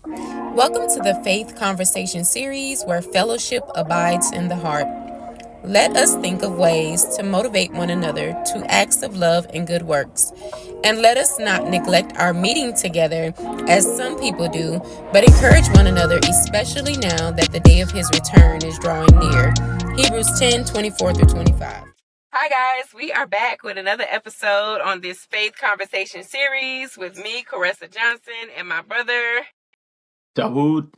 Welcome to the Faith Conversation series where fellowship abides in the heart. Let us think of ways to motivate one another to acts of love and good works. And let us not neglect our meeting together as some people do, but encourage one another, especially now that the day of his return is drawing near. Hebrews 10:24 through 25. Hi, guys. We are back with another episode on this Faith Conversation series with me, Karessa Johnson, and my brother. Dawood.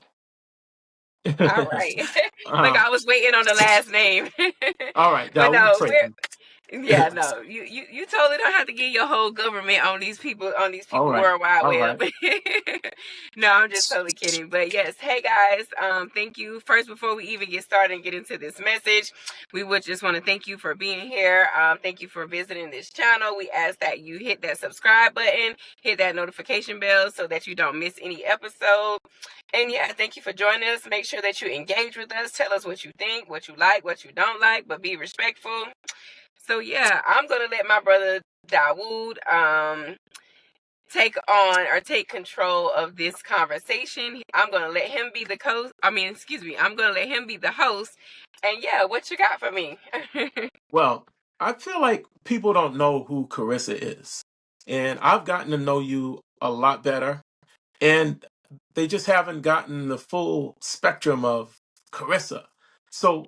All right. Like uh, I was waiting on the last name. all right, But Dawood no, Clayton. yeah, no. You totally don't have to get your whole government on these All people right, worldwide all right. web. No, I'm just totally kidding. But yes, hey guys, thank you. First, before we even get started and get into this message, we would just want to thank you for being here. Thank you for visiting this channel. We ask that you hit that subscribe button, hit that notification bell so that you don't miss any episode. And yeah, thank you for joining us. Make sure that you engage with us. Tell us what you think, what you like, what you don't like, but be respectful. So yeah, I'm gonna let my brother Dawood take control of this conversation. I'm gonna let him be the I'm gonna let him be the host. And yeah, what you got for me? Well, I feel like people don't know who Carissa is. And I've gotten to know you a lot better. And they just haven't gotten the full spectrum of Carissa. So,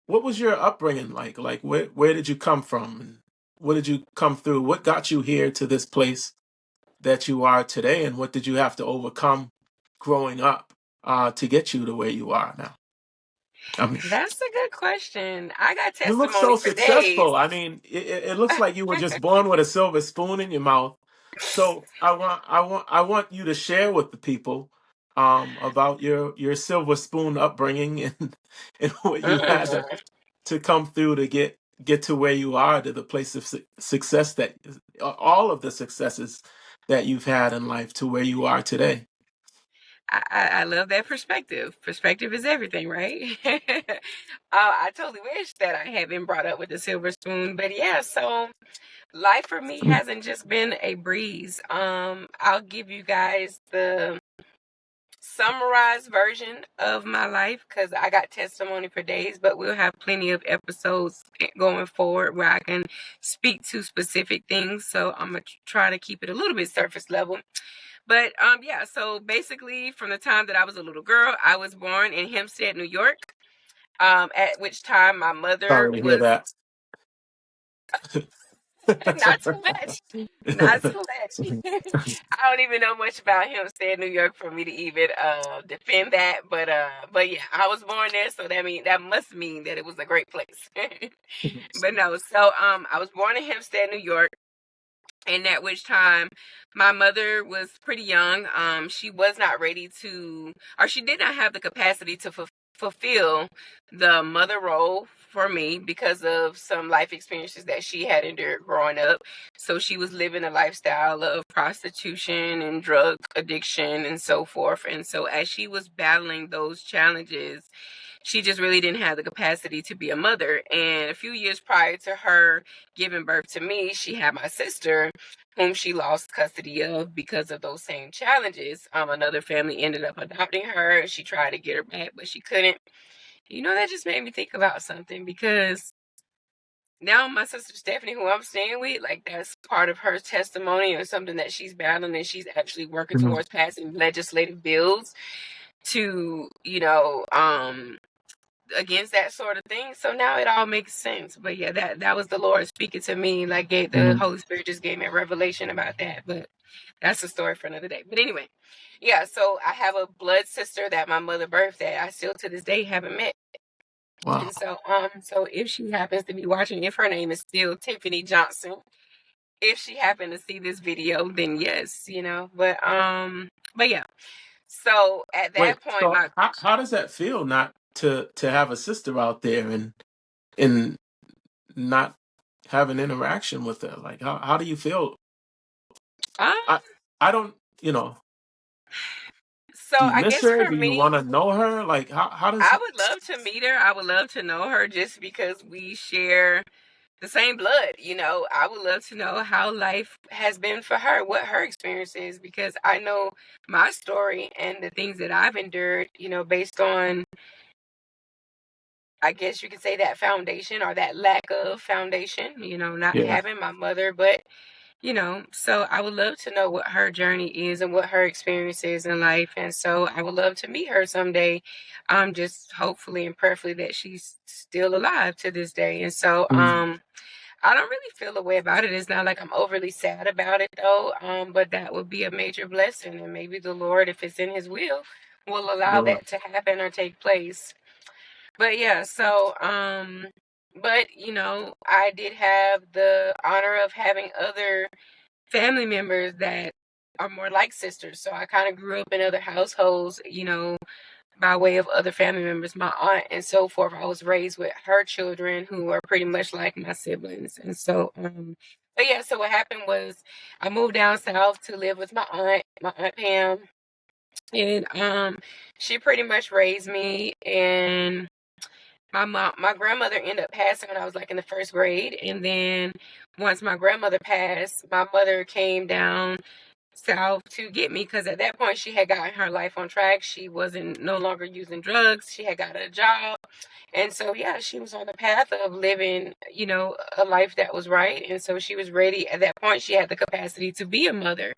what was your upbringing like? Like, where did you come from? And what did you come through? What got you here to this place that you are today? And what did you have to overcome growing up to get you to where you are now? I mean, That's a good question. I got you look so testimony for days. successful. I mean, it looks like you were just born with a silver spoon in your mouth. So I want you to share with the people about your silver spoon upbringing and and what you had to come through to get to where you are, to the place of success, that all of the successes that you've had in life to where you are today. I love that perspective. Perspective is everything, right? I totally wish that I had been brought up with a silver spoon, but yeah. So life for me hasn't just been a breeze. I'll give you guys the summarized version of my life because I got testimony for days, but we'll have plenty of episodes going forward where I can speak to specific things. So I'm gonna try to keep it a little bit surface level. But yeah, so basically from the time that I was a little girl, I was born in Hempstead, New York. At which time my mother Sorry to hear was that. not too much. Not too much. I don't even know much about Hempstead, New York for me to even defend that. But yeah, I was born there, so that must mean that it was a great place. But no, so I was born in Hempstead, New York. And at which time my mother was pretty young. She was not ready to, or she did not have the capacity to fulfill the mother role for me because of some life experiences that she had endured growing up. So she was living a lifestyle of prostitution and drug addiction and so forth. And so as she was battling those challenges, she just really didn't have the capacity to be a mother. And a few years prior to her giving birth to me, she had my sister, whom she lost custody of because of those same challenges. Another family ended up adopting her. She tried to get her back, but she couldn't. That just made me think about something because now my sister Stephanie, who I'm staying with, like that's part of her testimony or something that she's battling, and she's actually working Mhm. towards passing legislative bills to, against that sort of thing. So now it all makes sense. But yeah, that was the Lord speaking to me. Like the Mhm. Holy Spirit just gave me a revelation about that. But that's a story for another day. But anyway, yeah. So I have a blood sister that my mother birthed that I still to this day haven't met. Wow. And so if she happens to be watching, if her name is still Tiffany Johnson, if she happened to see this video, then yes, but yeah. So at Wait, that point, so how does that feel not to have a sister out there and not have an interaction with her? Like how do you feel? um, I I don't, you know, so do you I miss guess her? for Do you me, want to know her? Like how does I would love to meet her. I would love to know her just because we share the same blood. I would love to know how life has been for her, what her experience is, because I know my story and the things that I've endured, based on, I guess you could say, that foundation or that lack of foundation, not Yeah. having my mother. But, so I would love to know what her journey is and what her experience is in life. And so I would love to meet her someday. Just hopefully and prayerfully that she's still alive to this day. And so, Mm. I don't really feel a way about it. It's not like I'm overly sad about it though. But that would be a major blessing, and maybe the Lord, if it's in His will allow Sure. that to happen or take place. But yeah, so but I did have the honor of having other family members that are more like sisters. So I kind of grew up in other households, by way of other family members, my aunt and so forth. I was raised with her children who are pretty much like my siblings. And so but yeah, so what happened was I moved down south to live with my aunt Pam. And she pretty much raised me, and my grandmother ended up passing when I was like in the first grade. And then once my grandmother passed, my mother came down south to get me, because at that point she had gotten her life on track. She wasn't no longer using drugs. She had got a job. And so yeah, she was on the path of living, a life that was right. And so she was ready. At that point, she had the capacity to be a mother.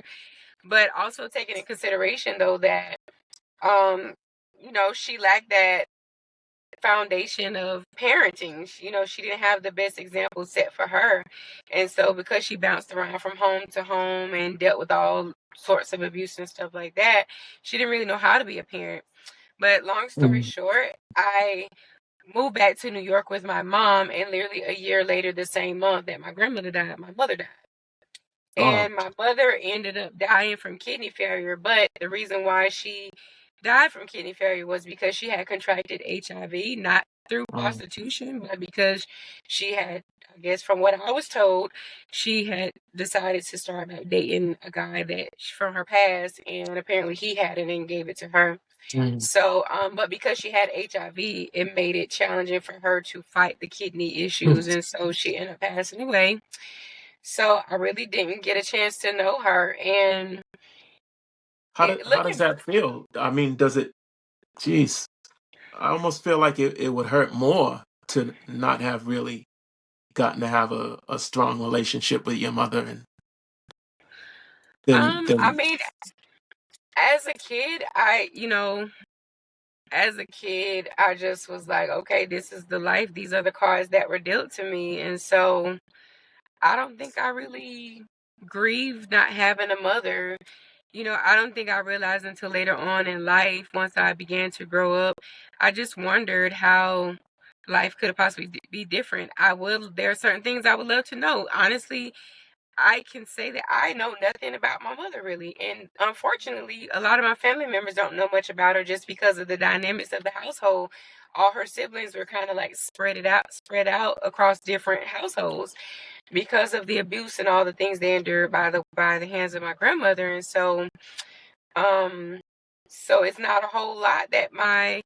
But also taking in consideration though that she lacked that foundation of parenting. She didn't have the best example set for her. And so because she bounced around from home to home and dealt with all sorts of abuse and stuff like that, she didn't really know how to be a parent. But long story Mm. short, I moved back to New York with my mom, and literally a year later, the same month that my grandmother died, my mother died. Oh. And my mother ended up dying from kidney failure. But the reason why she died from kidney failure was because she had contracted HIV, not through Oh. prostitution, but because she had, I guess, from what I was told, she had decided to start back dating a guy that from her past, and apparently he had it and gave it to her. Mm. So, but because she had HIV, it made it challenging for her to fight the kidney issues, and so she ended up passing away. So I really didn't get a chance to know her. And How does looking, that feel? I mean, does it? Jeez, I almost feel like it would hurt more to not have really gotten to have a strong relationship with your mother, and I then mean, as a kid, I just was like, okay, this is the life. These are the cards that were dealt to me. And so I don't think I really grieved not having a mother. I don't think I realized until later on in life, once I began to grow up, I just wondered how life could have possibly be different. There are certain things I would love to know. Honestly, I can say that I know nothing about my mother really. And unfortunately, a lot of my family members don't know much about her just because of the dynamics of the household. All her siblings were kind of like spread out across different households because of the abuse and all the things they endured by the hands of my grandmother. And um so it's not a whole lot that my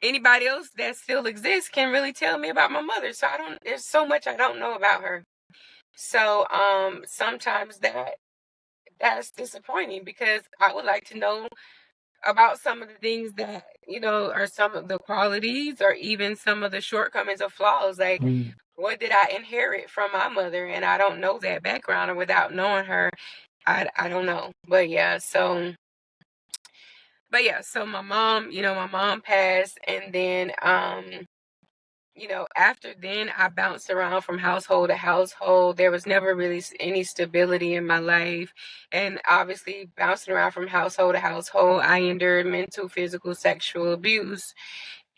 anybody else that still exists can really tell me about my mother. So I don't there's so much I don't know about her. So sometimes that's disappointing, because I would like to know about some of the things that, are some of the qualities or even some of the shortcomings or flaws. Like, mm, what did I inherit from my mother? And I don't know that background, or without knowing her, I don't know. But yeah, so my mom passed, and then after then, I bounced around from household to household. There was never really any stability in my life. And obviously, bouncing around from household to household, I endured mental, physical, sexual abuse.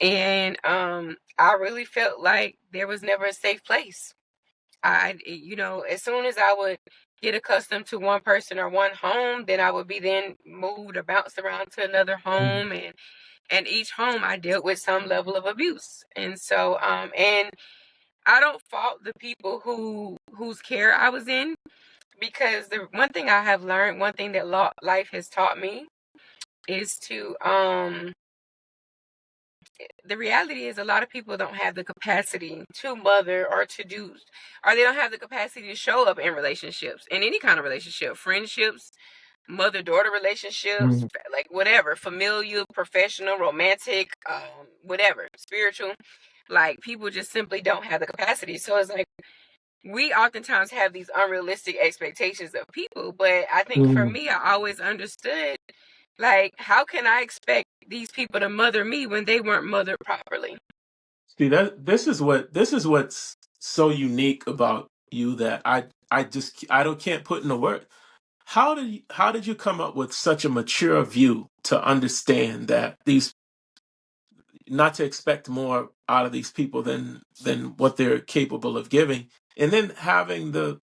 And I really felt like there was never a safe place. As soon as I would get accustomed to one person or one home, then I would be then moved or bounced around to another mm, home. And each home I dealt with some level of abuse. And so, and I don't fault the people whose care I was in, because the one thing I have learned, one thing that life has taught me, is to the reality is a lot of people don't have the capacity to mother or to do, or they don't have the capacity to show up in relationships, in any kind of relationship, friendships, mother-daughter relationships, Mm. like whatever, familial, professional, romantic, whatever, spiritual. Like people just simply don't have the capacity. So it's like we oftentimes have these unrealistic expectations of people. But I think for Mm. me, I always understood, like, how can I expect these people to mother me when they weren't mothered properly? See that this is what's so unique about you that I just I don't can't put into words. How did you come up with such a mature view to understand that these not to expect more out of these people than what they're capable of giving, and then having the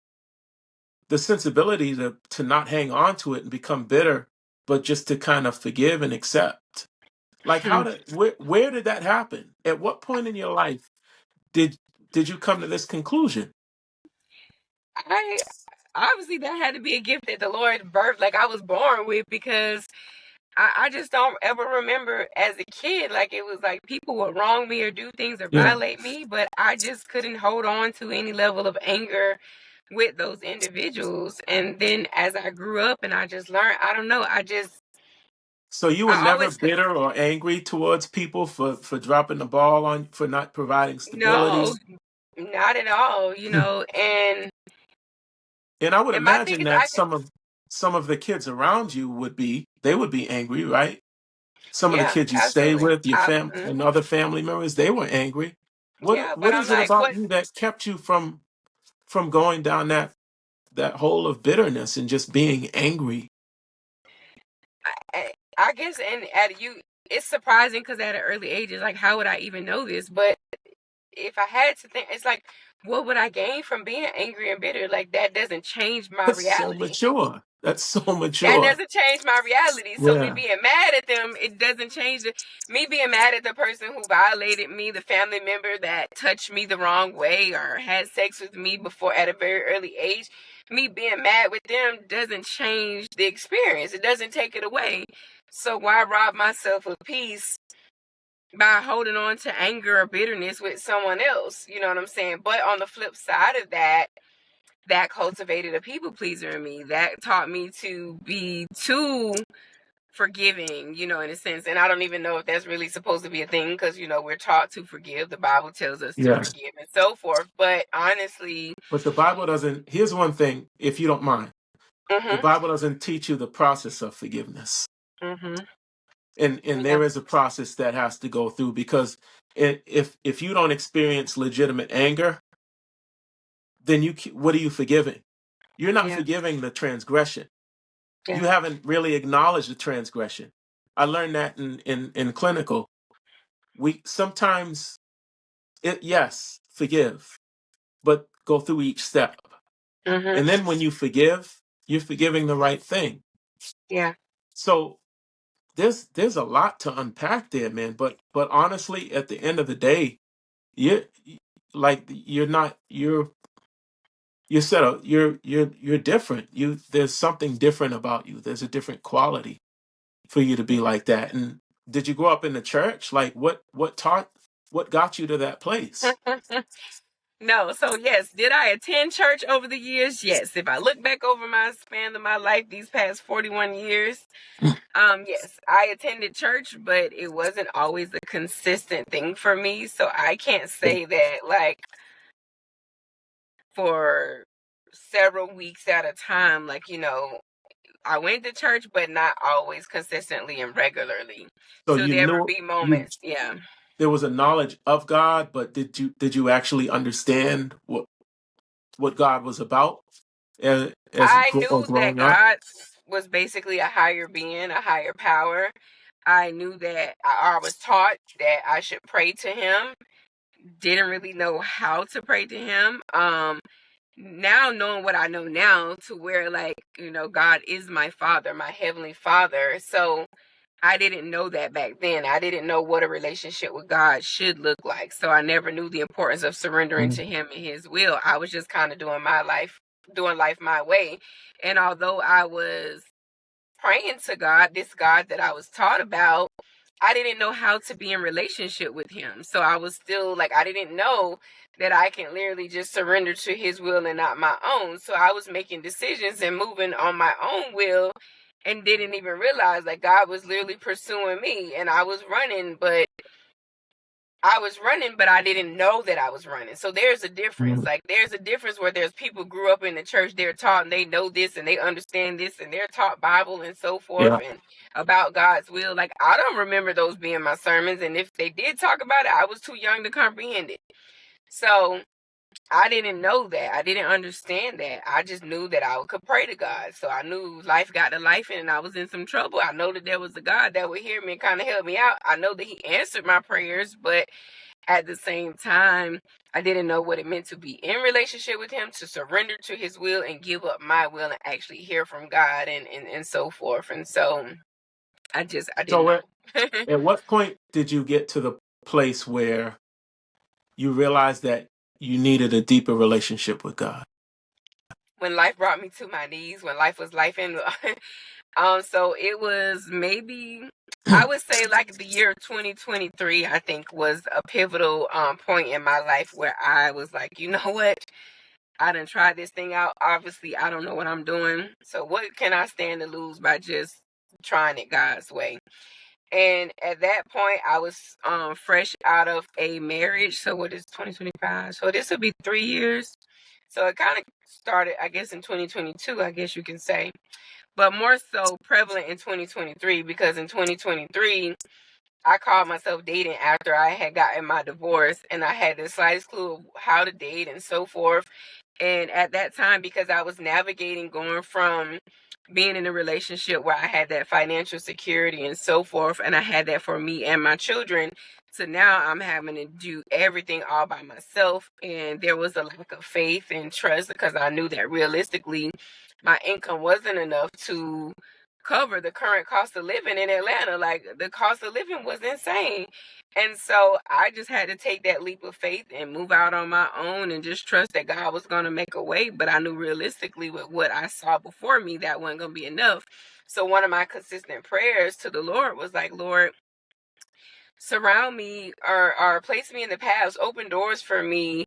sensibility to not hang on to it and become bitter, but just to kind of forgive and accept. Like where did that happen? At what point in your life did did you come to this conclusion? I obviously that had to be a gift that the Lord birthed, like I was born with, because I just don't ever remember as a kid, like it was like people would wrong me or do things or Yeah. violate me, but I just couldn't hold on to any level of anger with those individuals. And then as I grew up and I just learned, I don't know, So you were I never always, bitter or angry towards people for dropping the ball on for not providing stability. no, not at all, and And I would my thing imagine is that some of the kids around you they would be angry, right? Some of the yeah, kids you stay absolutely. with, your and other family members, they were angry. Yeah, but What I'm is it like, about what? you that kept you from going down that hole of bitterness and just being angry? I guess, and at you, it's surprising because at an early age, it's like, how would I even know this? But if I had to think, it's like, what would I gain from being angry and bitter? Like that doesn't change my That's so reality. mature. That's so That mature. doesn't change my reality. So me Yeah. being mad at them, it doesn't change me being mad at the person who violated me, the family member that touched me the wrong way or had sex with me before at a very early age. Me being mad with them doesn't change the experience. It doesn't take it away. So why rob myself of peace by holding on to anger or bitterness with someone else? You know what I'm saying? But on the flip side of that, that cultivated a people pleaser in me. That taught me to be too forgiving, in a sense. And I don't even know if that's really supposed to be a thing because, we're taught to forgive. The Bible tells us to Yeah. forgive and so forth. But honestly, But the Bible doesn't, here's one thing, if you don't mind. The mm-hmm, Bible doesn't teach you the process of forgiveness. mm-hmm, And yeah, there is a process that has to go through because if you don't experience legitimate anger, then what are you forgiving? You're not yeah, forgiving the transgression. You yeah, haven't really acknowledged the transgression. I learned that in clinical. We sometimes yes, forgive, but go through each step. mm-hmm, And then when you forgive, you're forgiving the right thing. yeah, So there's a lot to unpack there, man. But honestly, at the end of the day, you like you're not you're set up. You're different. There's something different about you. There's a different quality for you to be like that. And did you grow up in the church? Like what got you to that place? yeah. No, so yes, did I attend church over the years? Yes. If I look back over my span of my life, these past 41 years, yes, I attended church, but it wasn't always a consistent thing for me. So I can't say that like for several weeks at a time, like, I went to church, but not always consistently and regularly. So So you there would knew be you moments, yeah. there was a knowledge of God, but did you actually understand what God was about I knew that growing up? God was basically a higher being, a higher power. I knew that I was taught that I should pray to him. Didn't really know how to pray to him. Now knowing what I know now to where like, God is my father, my heavenly father. So I didn't know that back then. I didn't know what a relationship with God should look like. So I never knew the importance of surrendering Mm. to him and his will. I was just kind of doing life my way. And although I was praying to God, this God that I was taught about, I didn't know how to be in relationship with him. So I was still like, I didn't know that I can literally just surrender to his will and not my own. So I was making decisions and moving on my own will and didn't even realize that God was literally pursuing me, and I was running, but I didn't know that I was running. So there's a difference. Mm. Like, there's a difference where there's people grew up in the church, they're taught and they know this and they understand this and they're taught Bible and so forth Yeah. and about God's will. Like, I don't remember those being my sermons. And if they did talk about it, I was too young to comprehend it. So I didn't know that. I didn't understand that. I just knew that I could pray to God. So I knew life got to life and I was in some trouble. I know that there was a God that would hear me and kind of help me out. I know that he answered my prayers, but at the same time, I didn't know what it meant to be in relationship with him, to surrender to his will and give up my will and actually hear from God and so forth. And so I didn't So know. at what point did you get to the place where you realized that you needed a deeper relationship with God? When life brought me to my knees, when life was life, and so it was maybe, I would say, like the year 2023, I think, was a pivotal point in my life where I was like, you know what? I done tried this thing out. Obviously, I don't know what I'm doing. So what can I stand to lose by just trying it God's way? And at that point, I was fresh out of a marriage. So what is 2025? So this will be 3 years. So it kind of started, I guess, in 2022, I guess you can say, but more so prevalent in 2023, because in 2023, I called myself dating after I had gotten my divorce and I had the slightest clue of how to date and so forth. And at that time, because I was navigating going from being in a relationship where I had that financial security and so forth, and I had that for me and my children, so now I'm having to do everything all by myself. And there was a lack of faith and trust because I knew that realistically my income wasn't enough to cover the current cost of living in Atlanta. Like, the cost of living was insane. And so I just had to take that leap of faith and move out on my own and just trust that God was going to make a way. But I knew realistically with what I saw before me, that wasn't going to be enough. So one of my consistent prayers to the Lord was like, Lord, surround me, or place me in the paths, open doors for me,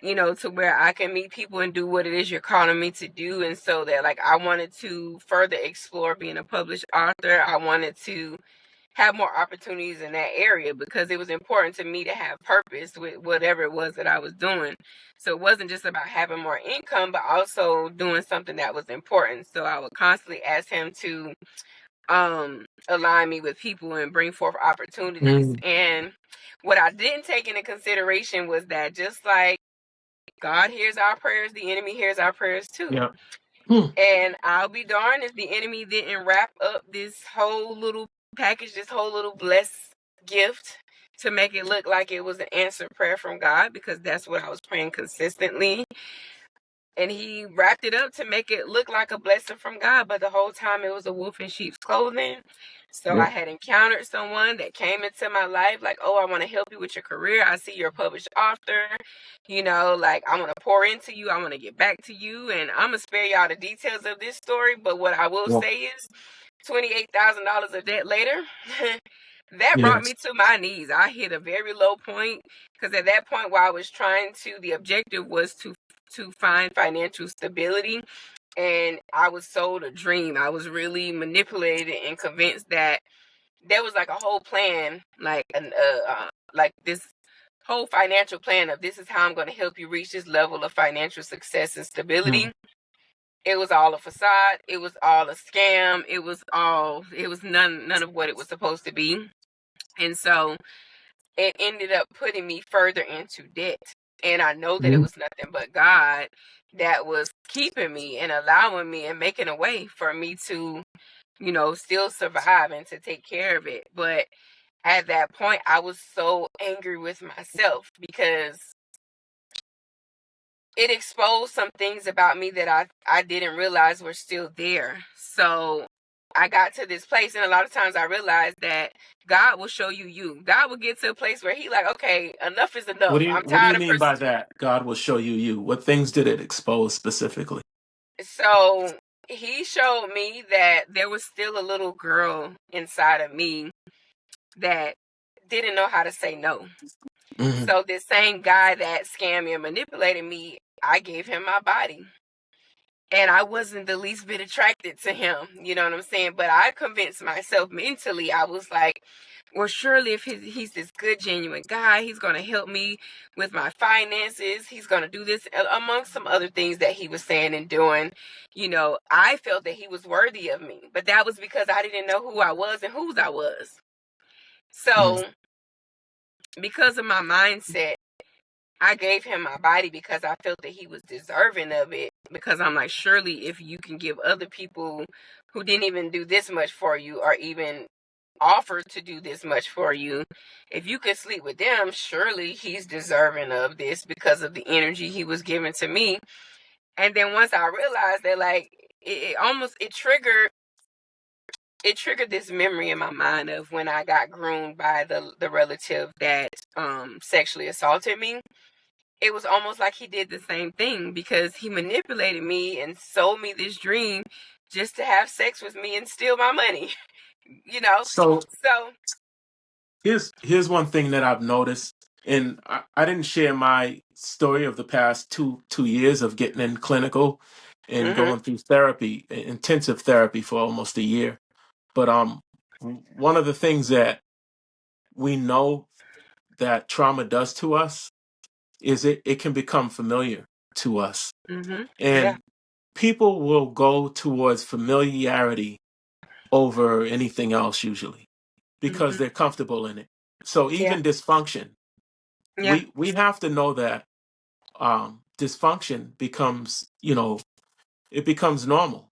to where I can meet people and do what it is you're calling me to do. And so that, like, I wanted to further explore being a published author. I wanted to have more opportunities in that area because it was important to me to have purpose with whatever it was that I was doing. So it wasn't just about having more income, but also doing something that was important. So I would constantly ask him to align me with people and bring forth opportunities. Mm. And what I didn't take into consideration was that just like God hears our prayers, the enemy hears our prayers too. Yeah. Mm. And I'll be darned if the enemy didn't wrap up this whole little package, this whole little blessed gift, to make it look like it was an answered prayer from God, because that's what I was praying consistently. And he wrapped it up to make it look like a blessing from God, but the whole time it was a wolf in sheep's clothing. So Yeah. I had encountered someone that came into my life like, oh, I want to help you with your career. I see you're a published author. Like, I want to pour into you. I want to get back to you. And I'm going to spare y'all the details of this story. But what I will Yeah. say is $28,000 of debt later, that brought me Yes. to my knees. I hit a very low point because at that point, while I was the objective was to find financial stability, and I was sold a dream. I was really manipulated and convinced that there was like a whole plan, like this whole financial plan of this is how I'm going to help you reach this level of financial success and stability. Mm. It was all a facade. It was all a scam. It was none of what it was supposed to be. And so it ended up putting me further into debt. And I know that it Mm. was nothing but God that was keeping me and allowing me and making a way for me to, still survive and to take care of it. But at that point, I was so angry with myself because it exposed some things about me that I didn't realize were still there. So I got to this place, and a lot of times I realized that God will show you you. God will get to a place where he like, okay, enough is What do enough. you I'm What do you tired of mean by that? God will show you you. What things did it expose specifically? So he showed me that there was still a little girl inside of me that didn't know how to say no. Hmm. So this same guy that scammed me and manipulated me, I gave him my body. And I wasn't the least bit attracted to him, you know what I'm saying? But I convinced myself mentally, I was like, well, surely if he's this good, genuine guy, he's going to help me with my finances. He's going to do this, among some other things that he was saying and doing. You know, I felt that he was worthy of me, but that was because I didn't know who I was and whose I was. Hmm. So, because of my mindset, I gave him my body because I felt that he was deserving of it. Because I'm like, surely if you can give other people who didn't even do this much for you or even offer to do this much for you, if you could sleep with them, surely he's deserving of this because of the energy he was giving to me. And then once I realized that, like, it triggered this memory in my mind of when I got groomed by the relative that sexually assaulted me. It was almost like he did the same thing because he manipulated me and sold me this dream just to have sex with me and steal my money, you know? So So, here's one thing that I've noticed, and I didn't share my story of the past two years of getting in clinical and mhm, going through therapy, intensive therapy for almost a year. But one of the things that we know that trauma does to us is it can become familiar to us. mhm, yeah, And people will go towards familiarity over anything else usually because mhm, they're comfortable in it. So yeah, even dysfunction, yeah, we have to know that dysfunction becomes, it becomes normal.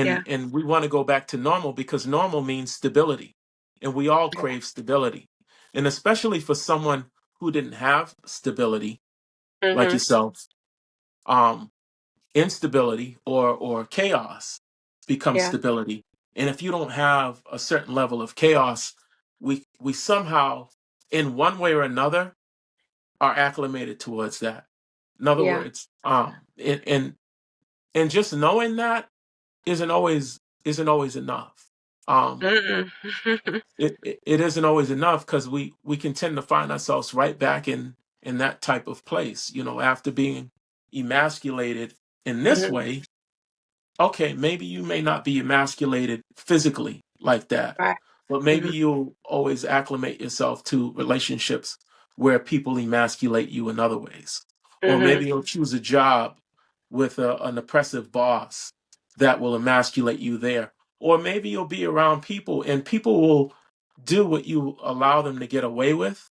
yeah, And we want to go back to normal because normal means stability. And we all yeah, crave stability. And especially for someone who didn't have stability like mhm, yourself, um, instability or chaos becomes yeah, stability. And if you don't have a certain level of chaos, we somehow, in one way or another, are acclimated towards that. In other yeah, words, and just knowing that isn't always enough. Um, mm-mm. it isn't always enough because we can tend to find ourselves right back in that type of place. After being emasculated in this Mhm, way, okay, maybe you may not be emasculated physically like that, right, but maybe mhm, you'll always acclimate yourself to relationships where people emasculate you in other ways. Or mhm, maybe you'll choose a job with an oppressive boss that will emasculate you there. Or maybe you'll be around people and people will do what you allow them to get away with,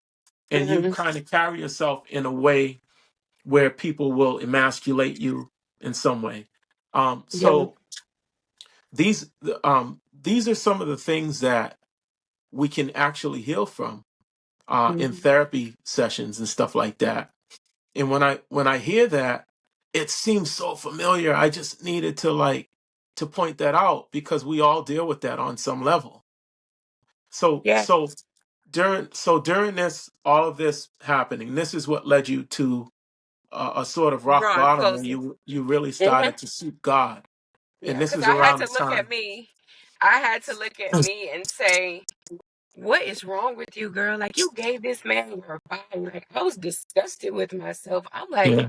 and you mhm, kind of carry yourself in a way where people will emasculate you in some way. yeah, So these are some of the things that we can actually heal from in mhm, therapy sessions and stuff like that. And when I hear that, it seems so familiar. I just needed to point that out because we all deal with that on some level. So yeah, so during this all of this happening, this is what led you to a sort of rock drawing bottom when closer. you really Mhm. started to seek God. And Yeah, this because is I had around to the look at time. me. I had to look at me and say, what is wrong with you, girl? Like, you gave this man your body. Like, I was disgusted with myself. I'm like, Yeah.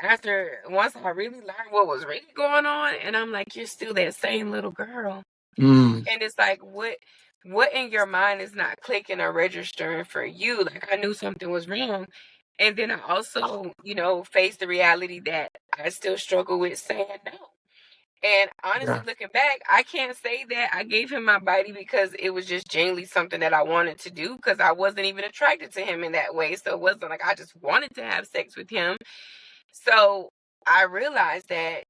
after once I really learned what was really going on, and I'm like, you're still that same little girl. Mm, And it's like, what in your mind is not clicking or registering for you? Like, I knew something was wrong. And then I also, faced the reality that I still struggle with saying no. And honestly, yeah. looking back, I can't say that I gave him my body because it was just genuinely something that I wanted to do because I wasn't even attracted to him in that way. So it wasn't like I just wanted to have sex with him. So I realized that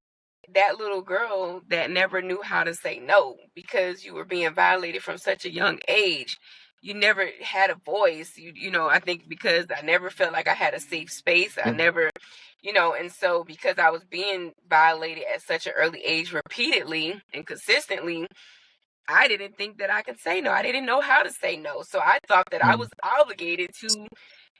that little girl that never knew how to say no because you were being violated from such a young age. You never had a voice. I think because I never felt like I had a safe space. I Yeah. never, and so because I was being violated at such an early age repeatedly and consistently, I didn't think that I could say no. I didn't know how to say no. So I thought that I Mm, was obligated to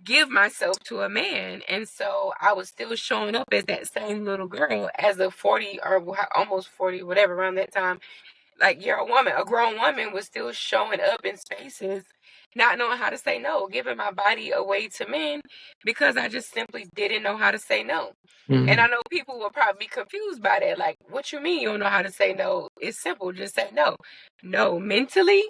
give myself to a man. And so I was still showing up as that same little girl as a 40 or almost 40, whatever, around that time. Like you're a woman, a grown woman was still showing up in spaces, not knowing how to say no, giving my body away to men because I just simply didn't know how to say no. And I Mhm. know people will probably be confused by that. Like, what you mean you don't know how to say no? It's simple, just say no. No, mentally,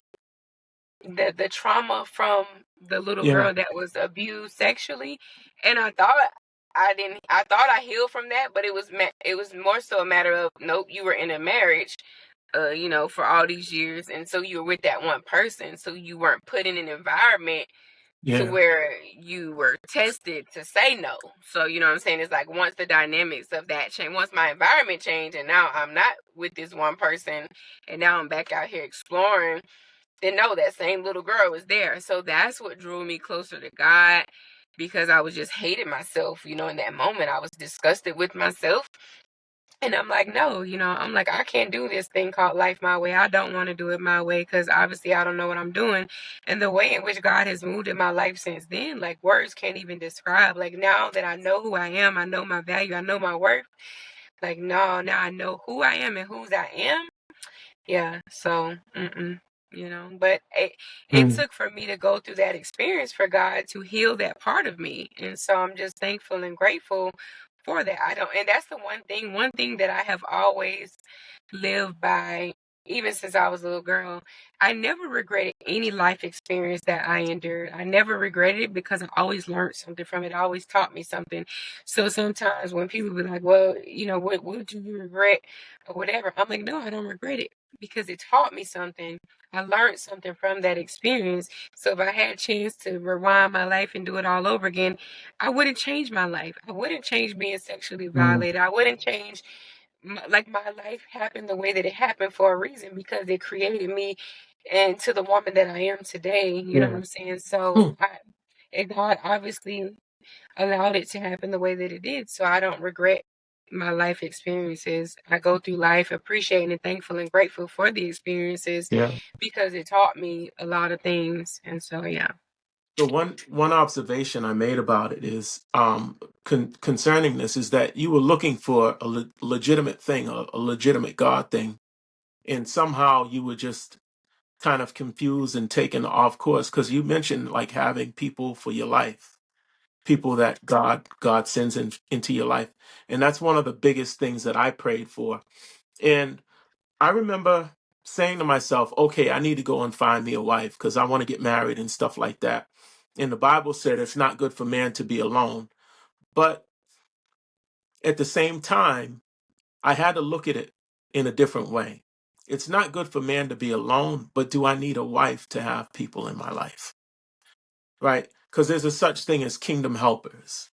the trauma from the little Yeah. girl that was abused sexually, and I thought I healed from that, but it was more so a matter of nope, you were in a marriage for all these years. And so you were with that one person. So you weren't put in an environment to Yeah. where you were tested to say no. So, you know what I'm saying? It's like once the dynamics of that change, once my environment changed and now I'm not with this one person and now I'm back out here exploring, then no, that same little girl was there. So that's what drew me closer to God because I was just hating myself, in that moment. I was disgusted with myself. And I'm like, no, I'm like, I can't do this thing called life my way. I don't want to do it my way because obviously I don't know what I'm doing. And the way in which God has moved in my life since then, like words can't even describe. Like now that I know who I am, I know my value, I know my worth. Like, no, now I know who I am and whose I am. Yeah, so, but it Mm. took for me to go through that experience for God to heal that part of me. And so I'm just thankful and grateful for that. And that's the one thing that I have always lived by, even since I was a little girl. I never regretted any life experience that I endured. I never regretted it because I always learned something from it. It always taught me something. So sometimes when people be like, well, what do you regret or whatever? I'm like, no, I don't regret it because it taught me something. I learned something from that experience. So if I had a chance to rewind my life and do it all over again, I wouldn't change my life. I wouldn't change being sexually Mm. violated. I wouldn't change my life happened the way that it happened for a reason because it created me into the woman that I am today. You know what Yeah. I'm saying? So Mm. and God obviously allowed it to happen the way that it did. So I don't regret my life experiences. I go through life appreciating and thankful and grateful for the experiences Yeah. because it taught me a lot of things. And so, yeah. The one observation I made about it is concerning this is that you were looking for a legitimate thing, a legitimate God thing, and somehow you were just kind of confused and taken off course because you mentioned like having people for your life, people that God sends into your life, and that's one of the biggest things that I prayed for. And I remember saying to myself, okay, I need to go and find me a wife because I want to get married and stuff like that. And the Bible said it's not good for man to be alone. But at the same time, I had to look at it in a different way. It's not good for man to be alone, but do I need a wife to have people in my life? Right? Because there's a such thing as kingdom helpers.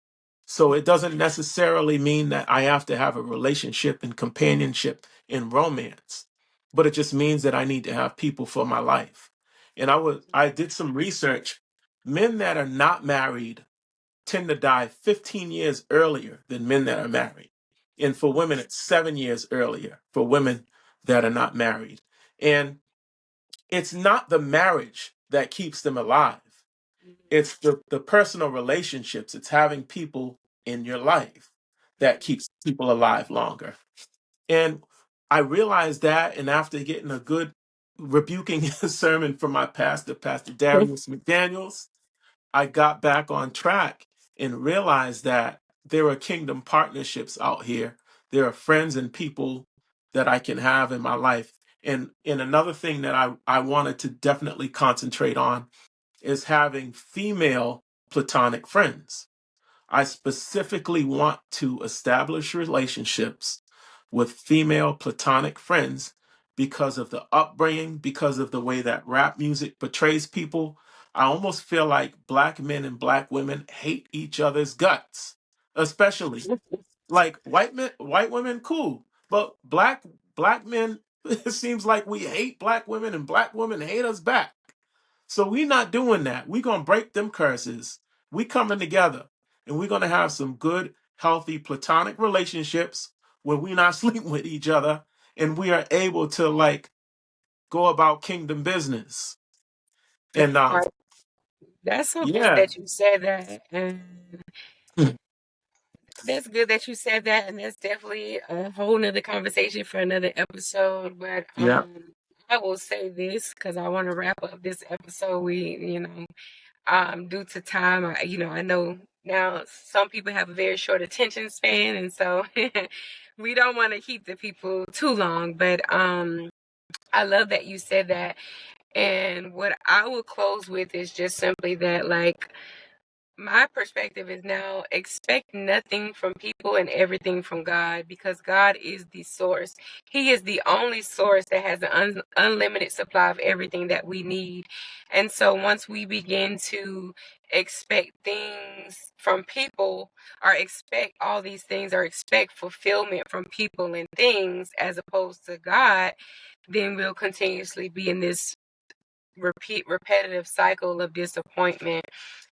So it doesn't necessarily mean that I have to have a relationship and companionship and romance, but it just means that I need to have people for my life. And I did some research. Men that are not married tend to die 15 years earlier than men that are married. And for women, it's 7 years earlier for women that are not married. And it's not the marriage that keeps them alive. It's the personal relationships. It's having people in your life that keeps people alive longer. And I realized that, and after getting a good rebuking sermon from my pastor, Pastor Darius McDaniels, I got back on track and realized that there are kingdom partnerships out here. There are friends and people that I can have in my life. And another thing that I wanted to definitely concentrate on is having female platonic friends. I specifically want to establish relationships with female platonic friends because of the upbringing, because of the way that rap music portrays people. I almost feel like black men and black women hate each other's guts, especially like white women, cool, but black men, it seems like we hate black women and black women hate us back. So we not doing that. We gonna break them curses. We coming together and we're gonna have some good, healthy, platonic relationships where we not sleeping with each other and we are able to like go about kingdom business. And Right. That's so good yeah. that you said that. And that's good that you said that. And that's definitely a whole nother conversation for another episode. But Yeah. I will say this because I want to wrap up this episode. Due to time, I know now some people have a very short attention span, and so we don't want to keep the people too long. But I love that you said that. And what I will close with is just simply that, like, my perspective is now expect nothing from people and everything from God, because God is the source. He is the only source that has an unlimited supply of everything that we need. And so once we begin to expect things from people, or expect all these things, or expect fulfillment from people and things as opposed to God, then we'll continuously be in this repetitive cycle of disappointment,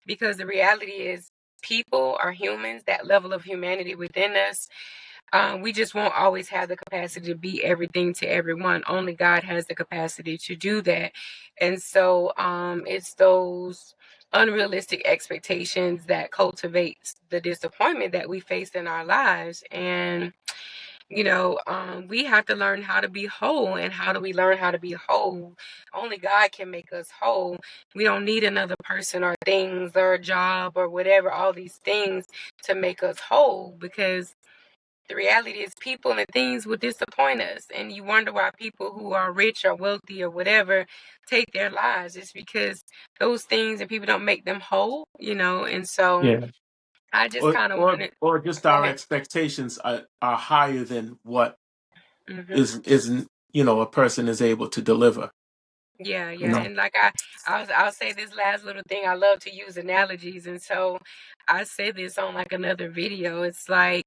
because the reality is people are humans, that level of humanity within us. We just won't always have the capacity to be everything to everyone. Only God has the capacity to do that. And so it's those unrealistic expectations that cultivates the disappointment that we face in our lives. And we have to learn how to be whole. And how do we learn how to be whole? Only God can make us whole. We don't need another person or things or a job or whatever, all these things to make us whole, because the reality is people and things will disappoint us. And you wonder why people who are rich or wealthy or whatever take their lives. It's because those things and people don't make them whole. And so Yeah. I just kind of wanted. Or just Go our ahead. expectations are higher than what Hmm. is a person is able to deliver. Yeah, You yeah. know. And like I'll say this last little thing. I love to use analogies. And so I said this on like another video. It's like,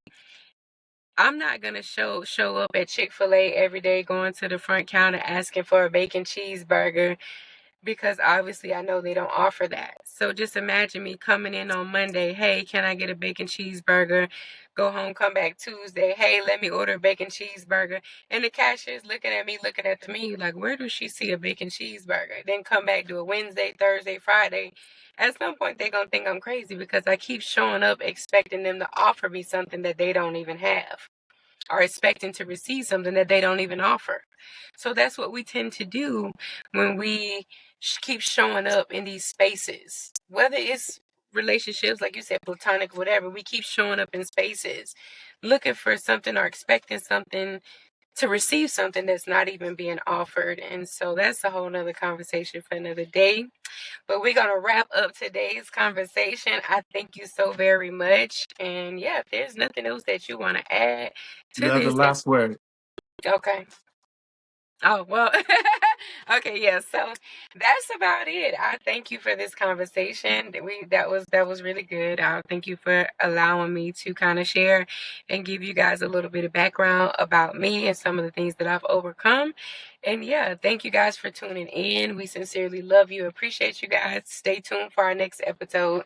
I'm not gonna show up at Chick-fil-A every day, going to the front counter asking for a bacon cheeseburger, because obviously I know they don't offer that. So just imagine me coming in on Monday, hey, can I get a bacon cheeseburger? Go home, come back Tuesday, hey, let me order a bacon cheeseburger. And the cashier's looking at me, looking at me like, where does she see a bacon cheeseburger? Then come back, do a Wednesday, Thursday, Friday. At some point, they're going to think I'm crazy, because I keep showing up expecting them to offer me something that they don't even have, are expecting to receive something that they don't even offer. So that's what we tend to do when we keep showing up in these spaces, whether it's relationships, like you said, platonic, whatever. We keep showing up in spaces looking for something or expecting something to receive something that's not even being offered. And so that's a whole nother conversation for another day. But we're going to wrap up today's conversation. I thank you so very much. And yeah, if there's nothing else that you want to add to You have the this, last word. okay. Oh, well, okay, yeah. So that's about it. I thank you for this conversation. That was really good. I thank you for allowing me to kind of share and give you guys a little bit of background about me and some of the things that I've overcome. And yeah, thank you guys for tuning in. We sincerely love you. Appreciate you guys. Stay tuned for our next episode.